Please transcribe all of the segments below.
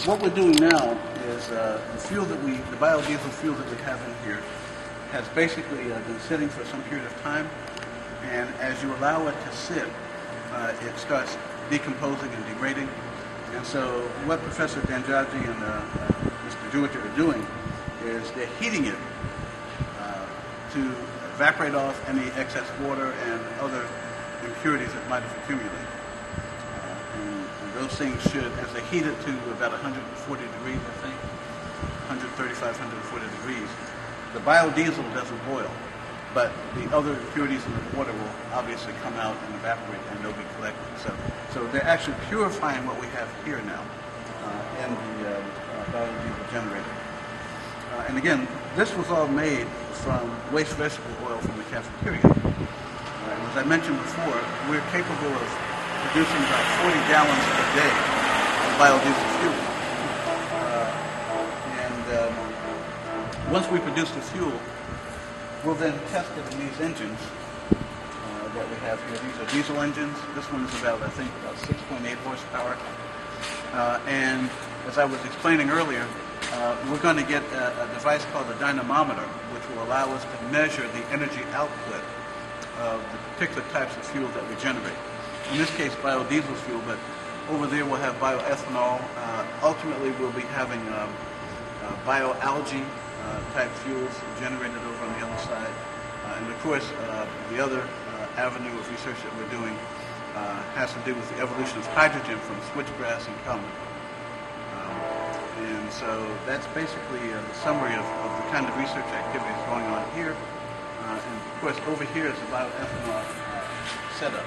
what we're doing now is the biodiesel fuel that we have in here has basically been sitting for some period of time, and as you allow it to sit, it starts decomposing and degrading. And so what Professor Danjaji and Mr. Jewett are doing is they're heating it to evaporate off any excess water and other impurities that might have accumulated. And those things should, as they heat it to about 140 degrees, I think, 135, 140 degrees, the biodiesel doesn't boil, but the other impurities in the water will obviously come out and evaporate, and they'll be collected. So they're actually purifying what we have here now in the biodiesel generator. And again, this was all made from waste vegetable oil from the cafeteria. And as I mentioned before, we're capable of producing about 40 gallons a day of biodiesel fuel. Once we produce the fuel, we'll then test it in these engines that we have here. These are diesel engines. This one is about 6.8 horsepower. And as I was explaining earlier, we're going to get a device called a dynamometer, which will allow us to measure the energy output of the particular types of fuel that we generate. In this case, biodiesel fuel, but over there we'll have bioethanol. Ultimately, we'll be having bioalgae type fuels generated over on the other side. And of course, the other avenue of research that we're doing has to do with the evolution of hydrogen from switchgrass and common. And so that's basically the summary of the kind of research activities going on here. And of course, over here is the bioethanol setup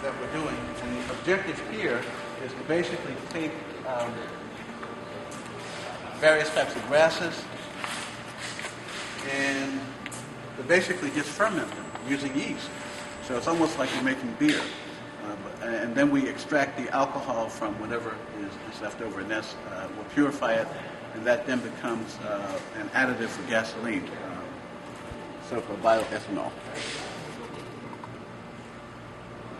that we're doing. And the objective here is to basically take various types of grasses and to basically just ferment them using yeast. So it's almost like you're making beer. And then we extract the alcohol from whatever is left over, and that's, we'll purify it, and that then becomes an additive for gasoline, so-called bioethanol.